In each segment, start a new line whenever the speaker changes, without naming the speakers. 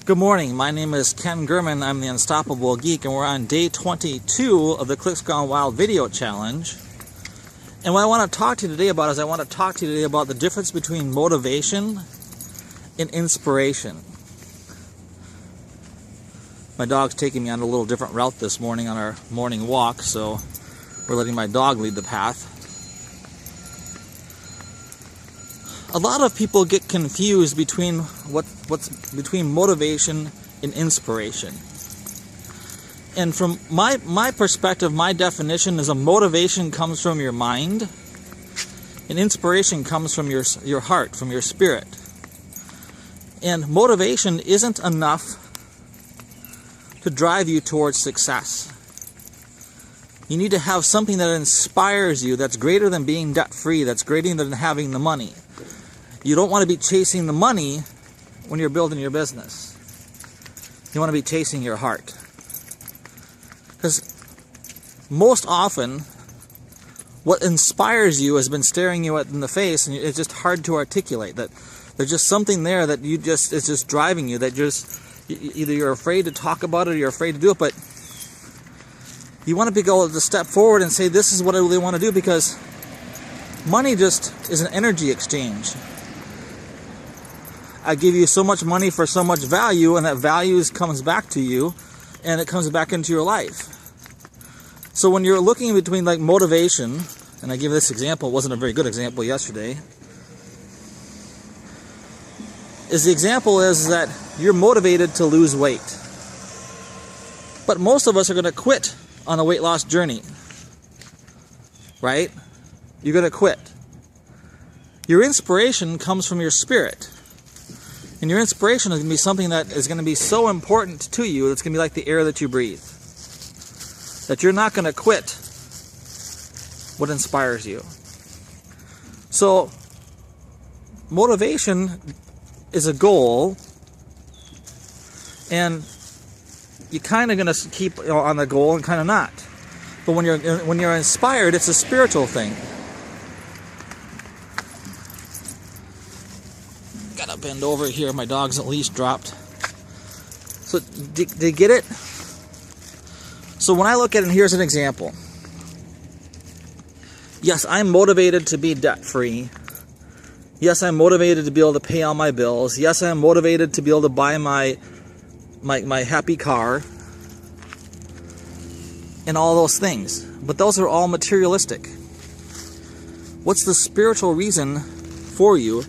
Good morning, my name is Ken German, I'm the Unstoppable Geek, and we're on day 22 of the Clicks Gone Wild video challenge. And what I want to talk to you today about is the difference between motivation and inspiration. My dog's taking me on a little different route this morning on our morning walk, so we're letting my dog lead the path. A lot of people get confused between between motivation and inspiration. And from my perspective, my definition is a motivation comes from your mind, and inspiration comes from your heart, from your spirit. And motivation isn't enough to drive you towards success. You need to have something that inspires you, that's greater than being debt-free, that's greater than having the money. You don't want to be chasing the money when you're building your business. You want to be chasing your heart. Because most often, what inspires you has been staring you in the face, and it's just hard to articulate. That there's just something there that it's just driving you. That either you're afraid to talk about it or you're afraid to do it. But you want to be able to step forward and say, "This is what I really want to do," because money just is an energy exchange. I give you so much money for so much value, and that value comes back to you, and it comes back into your life. So when you're looking between like motivation, and I give this example, it wasn't a very good example yesterday, the example is that you're motivated to lose weight. But most of us are going to quit on a weight loss journey. Right? You're going to quit. Your inspiration comes from your spirit. And your inspiration is going to be something that is going to be so important to you, it's going to be like the air that you breathe. That you're not going to quit what inspires you. So, motivation is a goal, and you're kind of going to keep on the goal and kind of not. But when you're inspired, it's a spiritual thing. Gotta bend over here. My dog's at least dropped. So, did you get it? So when I look at it, here's an example. Yes, I'm motivated to be debt-free. Yes, I'm motivated to be able to pay all my bills. Yes, I'm motivated to be able to buy my happy car. And all those things. But those are all materialistic. What's the spiritual reason for you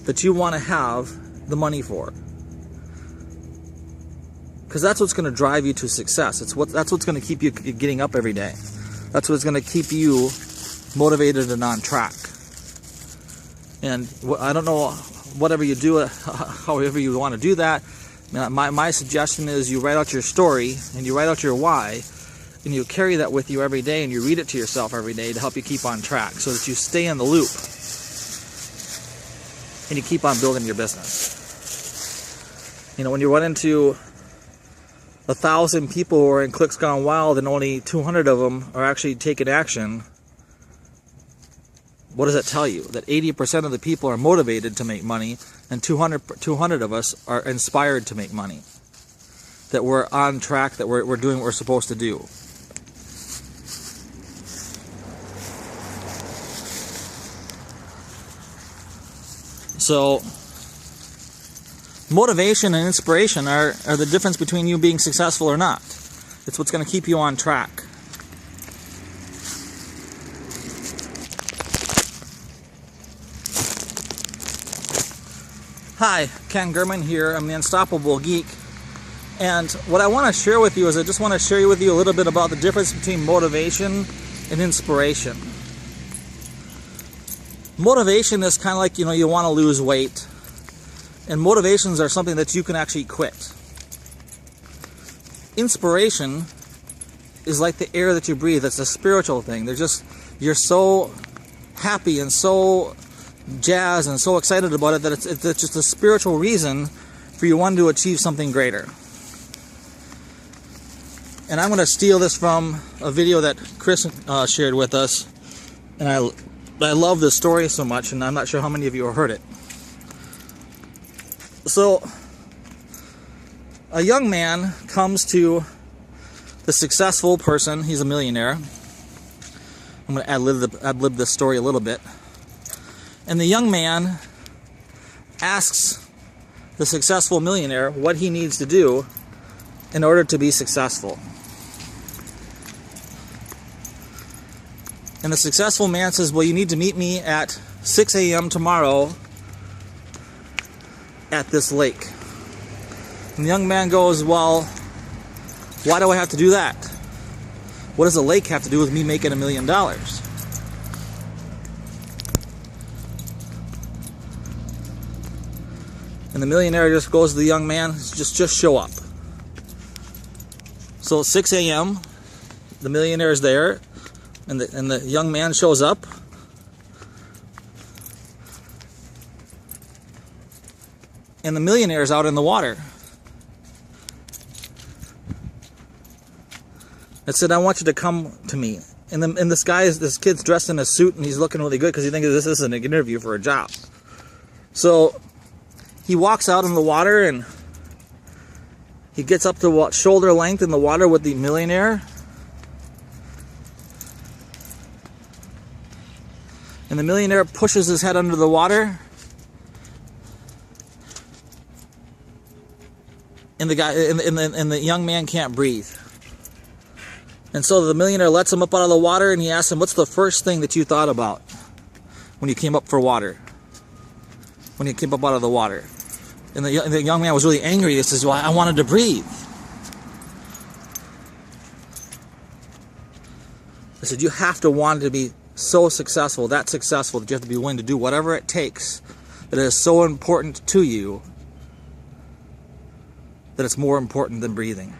that you want to have the money for? Because that's what's going to drive you to success. That's what's going to keep you getting up every day. That's what's going to keep you motivated and on track. And I don't know, whatever you do, however you want to do that, my suggestion is you write out your story and you write out your why, and you carry that with you every day, and you read it to yourself every day to help you keep on track, so that you stay in the loop and you keep on building your business. You know, when you run into 1,000 people who are in Clicks Gone Wild and only 200 of them are actually taking action, what does that tell you? That 80% of the people are motivated to make money, and 200 of us are inspired to make money. That we're on track, that we're doing what we're supposed to do. So, motivation and inspiration are the difference between you being successful or not. It's what's going to keep you on track. Hi, Ken German here. I'm the Unstoppable Geek. And what I want to share with you is I just want to share with you a little bit about the difference between motivation and inspiration. Motivation is kind of like, you want to lose weight. And motivations are something that you can actually quit. Inspiration is like the air that you breathe. It's a spiritual thing. You're so happy and so jazzed and so excited about it that it's just a spiritual reason for you wanting to achieve something greater. And I'm going to steal this from a video that Chris shared with us. And I love this story so much, and I'm not sure how many of you have heard it. So, a young man comes to the successful person. He's a millionaire. I'm going to ad-lib this story a little bit. And the young man asks the successful millionaire what he needs to do in order to be successful. And the successful man says, well, you need to meet me at 6 a.m. tomorrow at this lake. And the young man goes, well, why do I have to do that? What does a lake have to do with me making $1 million? And the millionaire just goes to the young man, just show up. So at 6 a.m., the millionaire is there, and the young man shows up. And the millionaire is out in the water. I said, I want you to come to me. And this kid's dressed in a suit, and he's looking really good because he thinks this is an interview for a job. So he walks out in the water, and he gets up to shoulder length in the water with the millionaire. And the millionaire pushes his head under the water. And the young man can't breathe. And so the millionaire lets him up out of the water, and he asks him, what's the first thing that you thought about when you came up for water? When you came up out of the water? And the young man was really angry. He says, well, I wanted to breathe. I said, you have to want to be so successful, that successful, that you have to be willing to do whatever it takes that is so important to you that it's more important than breathing.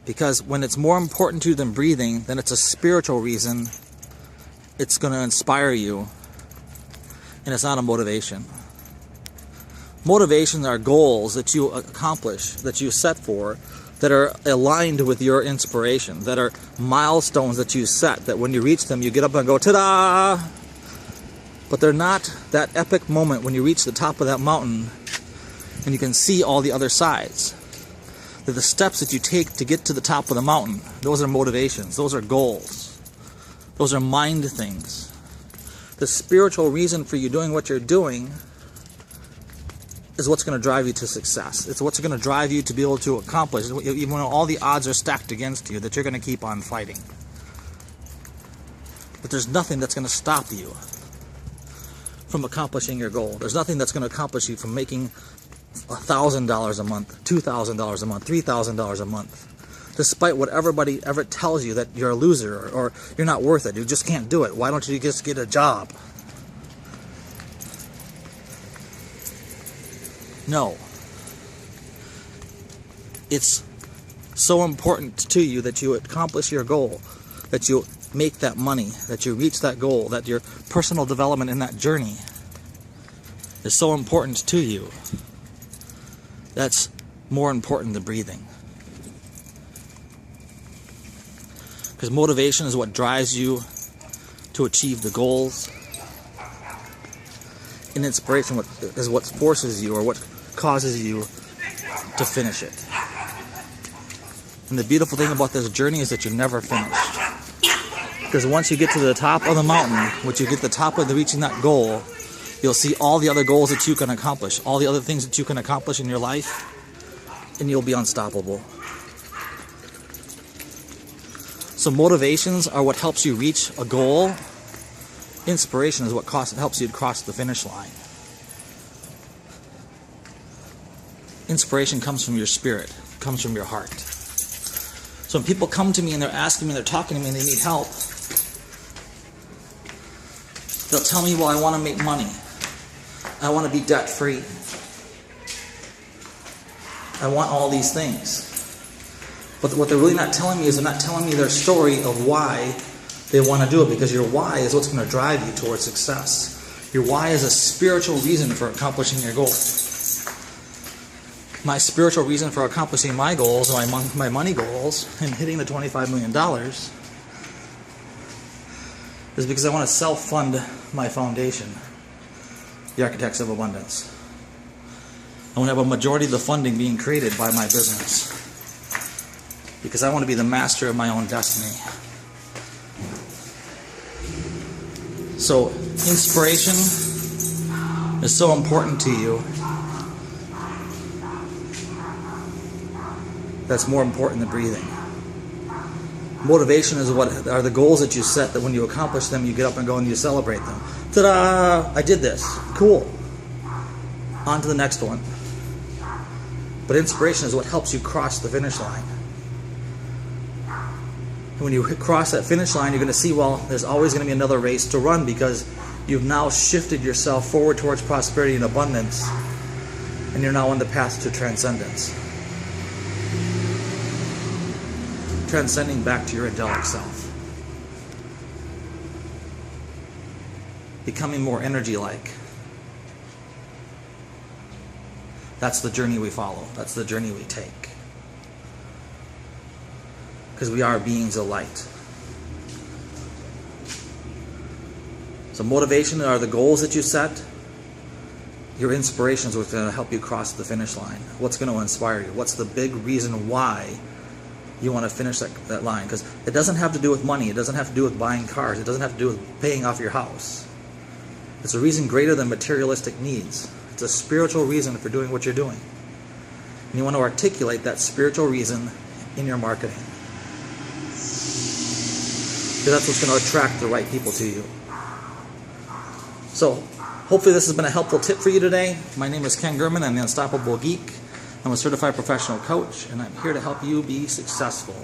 Because when it's more important to you than breathing, then it's a spiritual reason. It's going to inspire you, and it's not a motivation. Motivations are goals that you accomplish, that you set for, that are aligned with your inspiration, that are milestones that you set, that when you reach them, you get up and go, ta-da! But they're not that epic moment when you reach the top of that mountain and you can see all the other sides. They're the steps that you take to get to the top of the mountain. Those are motivations. Those are goals. Those are mind things. The spiritual reason for you doing what you're doing is what's going to drive you to success. It's what's going to drive you to be able to accomplish, even when all the odds are stacked against you, that you're going to keep on fighting. But there's nothing that's going to stop you from accomplishing your goal. There's nothing that's going to accomplish you from making $1,000 a month, $2,000 a month, $3,000 a month. Despite what everybody ever tells you that you're a loser or you're not worth it, you just can't do it. Why don't you just get a job? No. It's so important to you that you accomplish your goal, that you make that money, that you reach that goal, that your personal development in that journey is so important to you. That's more important than breathing. Because motivation is what drives you to achieve the goals. And inspiration is what forces you, or what causes you to finish it. And the beautiful thing about this journey is that you're never finished. Because once you get to the top of the mountain, once you get to the top of reaching that goal, you'll see all the other goals that you can accomplish, all the other things that you can accomplish in your life, and you'll be unstoppable. So motivations are what helps you reach a goal. Inspiration is what helps you cross the finish line. Inspiration comes from your spirit, comes from your heart. So when people come to me and they're asking me, they're talking to me, and they need help, they'll tell me, well, I want to make money. I want to be debt-free. I want all these things. But what they're really not telling me is they're not telling me their story of why they want to do it, because your why is what's going to drive you towards success. Your why is a spiritual reason for accomplishing your goal. My spiritual reason for accomplishing my goals, my money goals, and hitting the $25 million is because I want to self-fund my foundation, the Architects of Abundance. I want to have a majority of the funding being created by my business. Because I want to be the master of my own destiny. So, inspiration is so important to you. That's more important than breathing. Motivation is what are the goals that you set, that when you accomplish them, you get up and go and you celebrate them. Ta-da! I did this. Cool. On to the next one. But inspiration is what helps you cross the finish line. And when you cross that finish line, you're going to see, well, there's always going to be another race to run, because you've now shifted yourself forward towards prosperity and abundance, and you're now on the path to transcendence. Transcending back to your angelic self. Becoming more energy-like. That's the journey we follow. That's the journey we take. Because we are beings of light. So motivation are the goals that you set. Your inspiration is what's going to help you cross the finish line. What's going to inspire you? What's the big reason why you want to finish that line? Because it doesn't have to do with money. It doesn't have to do with buying cars. It doesn't have to do with paying off your house. It's a reason greater than materialistic needs. It's a spiritual reason for doing what you're doing. And you want to articulate that spiritual reason in your marketing. Because that's what's going to attract the right people to you. So, hopefully this has been a helpful tip for you today. My name is Ken Gurman. I'm the Unstoppable Geek. I'm a certified professional coach, and I'm here to help you be successful.